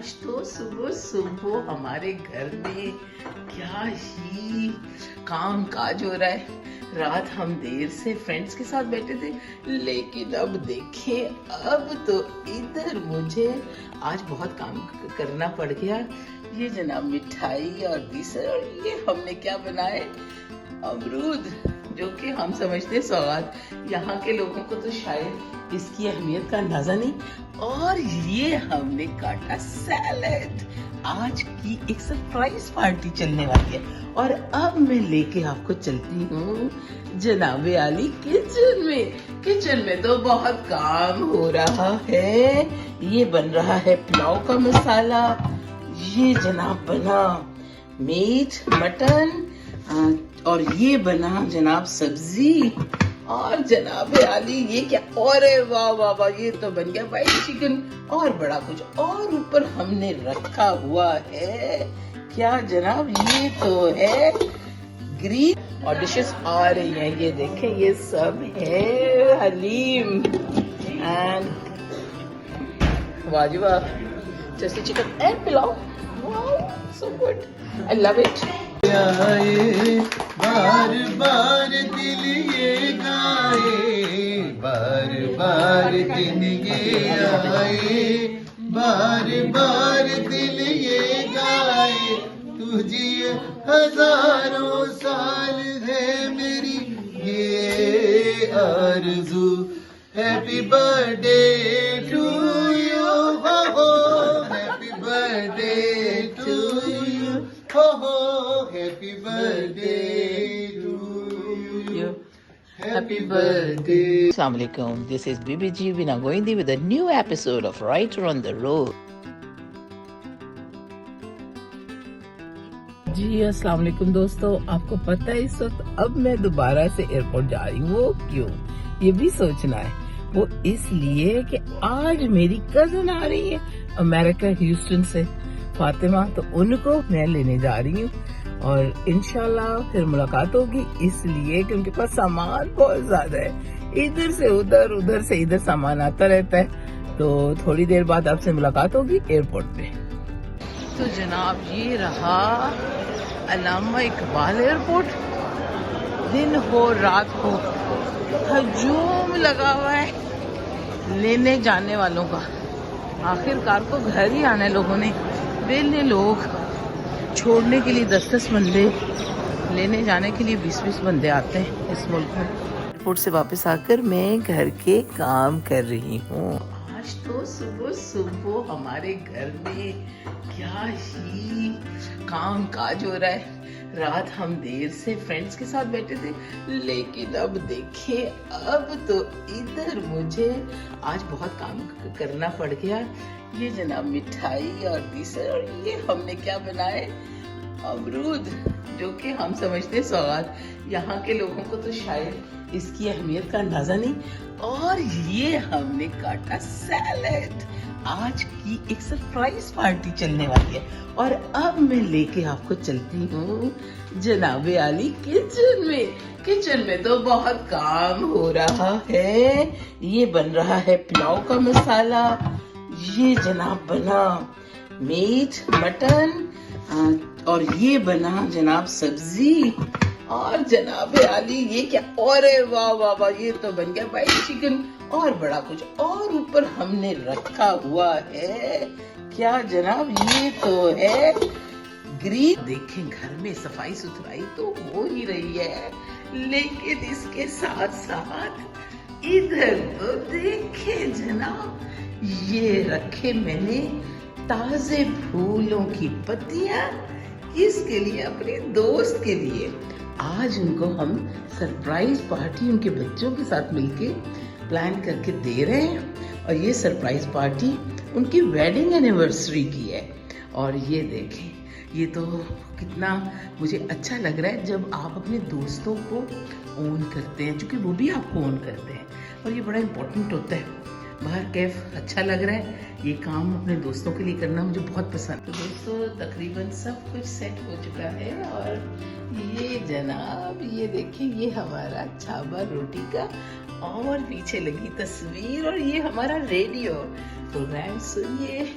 आज तो सुबह सुबह हमारे घर में क्या ही काम काज हो रहा है। रात हम देर से फ्रेंड्स के साथ बैठे थे, लेकिन अब देखें, अब तो इधर मुझे आज बहुत काम करना पड़ गया। ये जनाब मिठाई और दीसर, और ये हमने क्या बनाए, अमरूद, जो कि हम समझते हैं सौगात। यहाँ के लोगों को तो शायद इसकी अहमियत का अंदाजा नहीं। और ये हमने काटा सैलेड। आज की एक सरप्राइज पार्टी चलने वाली है, और अब मैं लेके आपको चलती हूँ जनाबे आली किचन में। किचन में तो बहुत काम हो रहा है। ये बन रहा है पुलाव का मसाला, ये जनाब बना मीट मटन, और ये बना जनाब सब्जी, और जनाब आली ये क्या, और वाह वाह वाह, ये तो बन गया वाइट चिकन और बड़ा कुछ। और ऊपर हमने रखा हुआ है क्या जनाब, ये तो है ग्रीन, और डिशेस आ रही हैं। ये देखें, ये सब है हलीम एंड वाजिबा जैसे chicken and pulao. Wow, so good, I love it. आए बार बार दिल ये गाए, बार बार दिन ये आए, बार बार दिल ये गाए, तुझे हजारों साल है मेरी ये आरज़ू। हैप्पी बर्थडे टू यू, हो हो, हैप्पी बर्थडे टू यू, हो हो, happy birthday to you, happy birthday. Assalamu alaikum, this is BBG Vina Goindi with a new episode of Writer on the Road. जी अस्सलाम वालेकुम दोस्तों, आपको पता है इस वक्त अब मैं दोबारा से एयरपोर्ट जा रही हूँ। वो क्यों, ये भी सोचना है। वो इसलिए कि आज मेरी कजन आ रही है अमेरिका ह्यूस्टन से, फातिमा, तो उनको मैं लेने जा रही हूँ और इंशाल्लाह फिर मुलाकात होगी। इसलिए कि उनके पास सामान बहुत ज्यादा है, इधर से उधर, उधर से इधर सामान आता रहता है। तो थोड़ी देर बाद आपसे मुलाकात होगी एयरपोर्ट पे। तो जनाब ये रहा अल्लामा इकबाल एयरपोर्ट। दिन हो रात हो हजूम लगा हुआ है लेने जाने वालों का। आखिरकार को घर ही आना है लोगों ने। बेले लोग छोड़ने के लिए 10-10 बंदे, लेने जाने के लिए 20-20 बंदे आते हैं इस मुल्क में। एयरपोर्ट से वापस आकर मैं घर के काम कर रही हूँ। आज तो सुबह सुबह हमारे घर में क्या ही काम काज हो रहा है। रात हम देर से फ्रेंड्स के साथ बैठे थे, लेकिन अब देखें, अब तो इधर मुझे आज बहुत काम करना पड़ गया। ये जनाब मिठाई और दीसर, और ये हमने क्या बनाए, अमरूद, जो कि हम समझते हैं सौगात। यहाँ के लोगों को तो शायद इसकी अहमियत का अंदाजा नहीं। और ये हमने काटा सैलेड। आज की एक सरप्राइज पार्टी चलने वाली है, और अब मैं लेके आपको चलती हूँ जनाबे आली किचन में। किचन में तो बहुत काम हो रहा है। ये बन रहा है पुलाव का मसाला, ये जनाब बना मीट मटन, और ये बना जनाब सब्जी, और जनाब आली ये क्या, और वाह वाह वाह, ये तो बन गया वाइट चिकन और बड़ा कुछ। और ऊपर हमने रखा हुआ है क्या जनाब, ये तो है ग्रीन। देखें, घर में सफाई सुथराई तो हो ही रही है, लेकिन इसके साथ साथ इधर तो देखें जनाब, ये रखे मैंने ताजे फूलों की पत्तियां। किसके लिए, अपने दोस्त के लिए। आज उनको हम सरप्राइज पार्टी उनके बच्चों के साथ मिलके प्लान करके दे रहे हैं, और ये सरप्राइज पार्टी उनकी वेडिंग एनिवर्सरी की है। और ये देखें, ये तो कितना मुझे अच्छा लग रहा है जब आप अपने दोस्तों को ओन करते हैं, क्योंकि वो भी आपको ओन करते हैं, और ये बड़ा इम्पोर्टेंट होता है। बाहर कैफ अच्छा लग रहा है, ये काम अपने दोस्तों के लिए करना मुझे बहुत पसंद है। तो दोस्तों तकरीबन सब कुछ सेट हो चुका है, और ये जनाब ये देखिए, ये हमारा छाबा रोटी का, और पीछे लगी तस्वीर, और ये हमारा रेडियो। प्रोग्राम सुनिए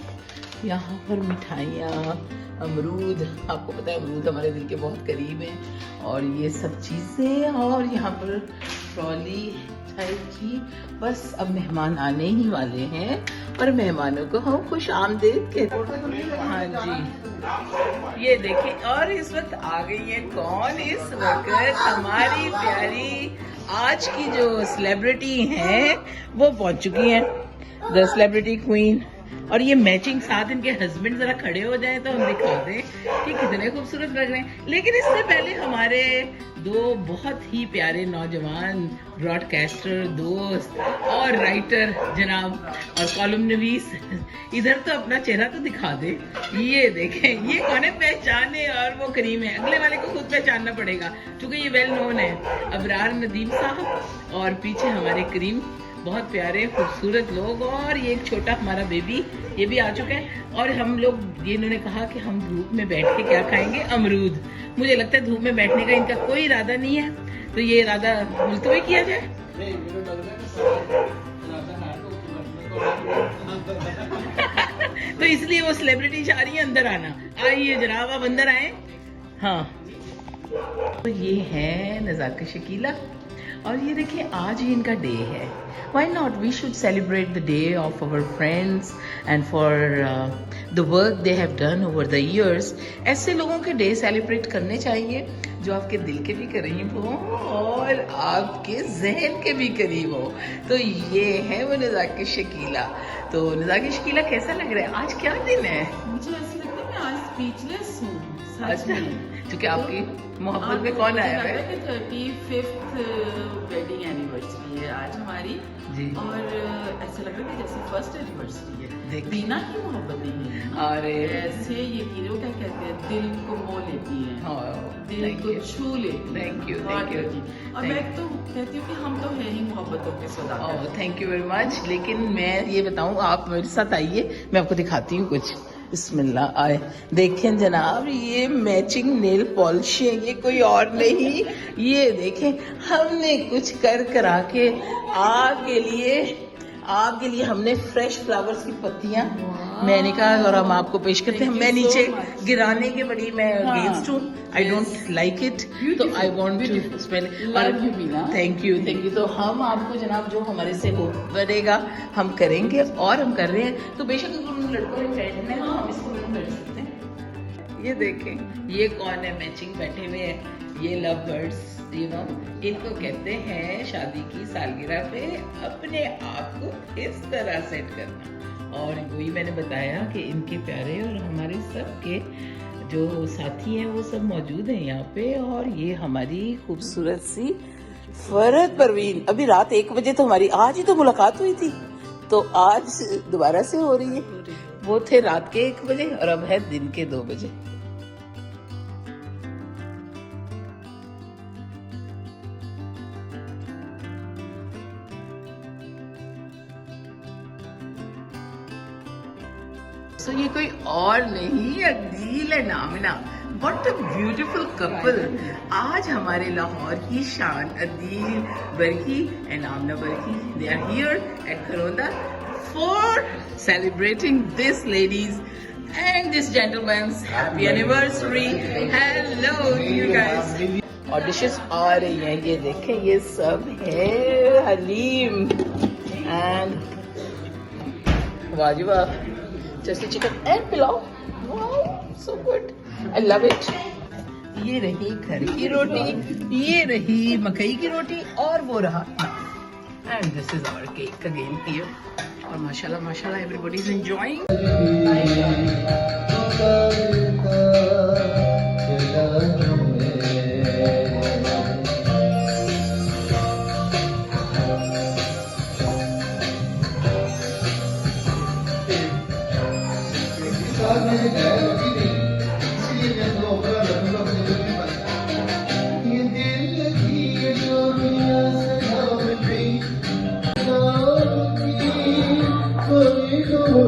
यहाँ पर मिठाइयाँ, अमरूद, आपको पता है अमरूद हमारे दिल के बहुत करीब हैं, और ये सब चीज़ें, और यहाँ पर ट्रॉली टाइप की। बस अब मेहमान आने ही वाले हैं और मेहमानों को हम खुश आमदीद कहते हैं। हाँ जी, ये देखिए, और इस वक्त आ गई है कौन? इस वक्त हमारी प्यारी आज की जो सेलिब्रिटी हैं वो पहुंच चुकी हैं, द सेलिब्रिटी क्वीन। और ये मैचिंग साथ इनके हस्बैंड जरा खड़े हो जाए तो हम दिखा दें कि कितने खूबसूरत लग रहे हैं। लेकिन इससे पहले हमारे दो बहुत ही प्यारे नौजवान ब्रॉडकास्टर दोस्त और राइटर जनाब और कॉलम नवीस, इधर तो अपना चेहरा तो दिखा दे। ये देखें, ये कौन है? पहचाने, और वो करीम है। अगले वाले को खुद पहचानना पड़ेगा क्योंकि ये वेल नोन है, अबरार नदीम साहब, और पीछे हमारे करीम बहुत प्यारे खूबसूरत लोग, और ये एक छोटा हमारा बेबी ये भी आ चुका है। और हम लोग, ये इन्होंने कहा कि हम धूप में बैठ के क्या खाएंगे? अमरूद। मुझे लगता है धूप में बैठने का इनका कोई इरादा नहीं है, तो ये इरादा मुलतवी किया जाए। तो इसलिए वो सेलिब्रिटी चाह रही है अंदर आना। आइए जनाब, आप अंदर आए। हाँ, तो ये है नज़ाकत शकीला, और ये देखिए आज ही इनका डे है। Why not? We should celebrate the day of our friends and for the work they have done over the years. ऐसे लोगों के डे सेलिब्रेट करने चाहिए जो आपके दिल के भी करीब हो और आपके जहन के भी करीब हो। तो ये है वो नज़ाकत शकीला। तो नज़ाकत शकीला, कैसा लग रहा है? आज क्या दिन है? मुझे ऐसा लगता है मैं आज स्पीचलेस हूँ। अच्छा, क्योंकि आपकी मोहब्बत में कौन आया है? 35th वेडिंग एनिवर्सरी है आज हमारी जी। और ऐसा लग रहा है जैसे फर्स्ट एनिवर्सरी है। देखिए। दीना की मोहब्बत नहीं है, अरे ऐसे ये कीड़े क्या कहते हैं, दिल को मोह लेती है, दिल को छू लेती है। थैंक यू, बहुत थैंक यू। अच्छी। और मैं तो कहती हूँ कि हम तो है ही मोहब्बतों के सौदागर। Thank you very much. लेकिन मैं ये बताऊं, आप मेरे साथ आइए, मैं आपको दिखाती हूँ कुछ। बिस्मिल्लाह, आए देखें जनाब, ये मैचिंग नेल पॉलिश है, ये कोई और नहीं। ये देखें, हमने कुछ कर करा के आपके लिए हमने फ्रेश फ्लावर्स की पत्तियां मैंने कहा और हम आपको पेश करते हैं। मैं नीचे गिराने के बड़ी मैं अगेंस्ट हूँ, आई डोंट लाइक इट, तो I want to smell. Thank you, thank you. तो हम आपको जनाब जो हमारे से हो बनेगा हम करेंगे, और हम कर रहे हैं। तो बेशक उन लड़कों ने फ्रेंड है, हम इसको कर सकते हैं। ये देखें, ये कौन है मैचिंग बैठे हुए हैं? ये लव बर्ड्स, इनको कहते हैं शादी की सालगिरह पे अपने आप को इस तरह सेट करना। और वही मैंने बताया कि इनके प्यारे और हमारे सबके जो साथी हैं वो सब मौजूद हैं यहाँ पे। और ये हमारी खूबसूरत सी फरहत परवीन, अभी रात 1 बजे तो हमारी आज ही तो मुलाकात हुई थी, तो आज दोबारा से हो रही है। वो थे रात के 1 बजे और अब है दिन के 2 बजे। तो ये कोई और नहीं, अदील है नामिना। What a beautiful couple! आज हमारे लाहौर की शान Adeel Barki and Amna Barki, they are here at Kharonda for celebrating this ladies and this gentleman's happy anniversary. Hello to you guys. और डिशेस आ रही हैं, ये देखें, ये सब है हलीम and वाजिबा जैसे chicken and pulao. Wow, so good, I love it. ये रही घर की रोटी, ये रही मकई की रोटी, और वो रहा and this is our cake again here. और माशाल्लाह माशाल्लाह एवरीबॉडी इज एंजॉयिंग।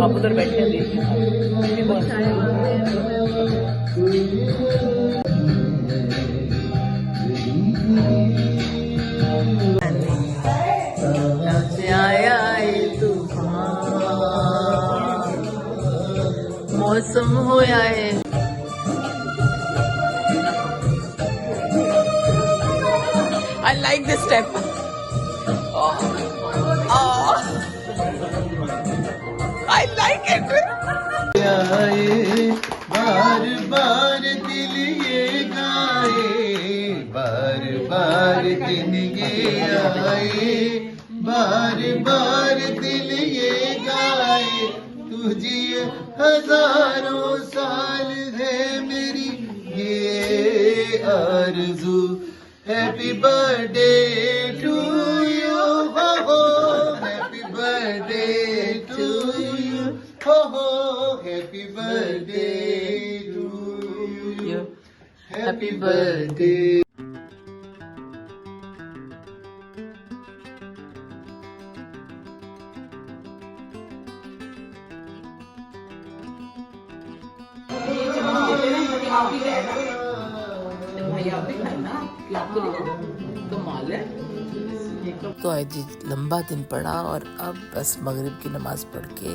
आप उधर बैठे आया तूफान, मौसम होया है। I like this step. I like it. आए बार बार दिल ये गाए, बार बार दिन ये आए, बार बार दिल ये गाए, तुझे हजारों साल है मेरी ये आरज़ू। हैप्पी बर्थडे टू यू, हो हो, हैप्पी बर्थडे टू यू, हो हो, happy birthday to you, happy birthday. तो आज लंबा दिन पड़ा और अब बस मगरिब की नमाज़ पढ़ के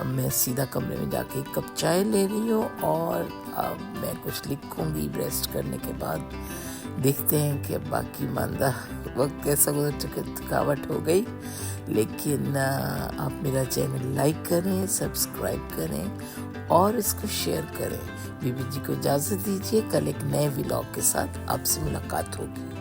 अब मैं सीधा कमरे में जाके एक कप चाय ले रही हूँ और अब मैं कुछ लिखूंगी। रेस्ट करने के बाद देखते हैं कि बाकी मांदा वक्त कैसा गुजर चुके, थकावट हो गई। लेकिन आप मेरा चैनल लाइक करें, सब्सक्राइब करें और इसको शेयर करें। बीबी जी को इजाज़त दीजिए, कल एक नए व्लॉग के साथ आपसे मुलाकात होगी।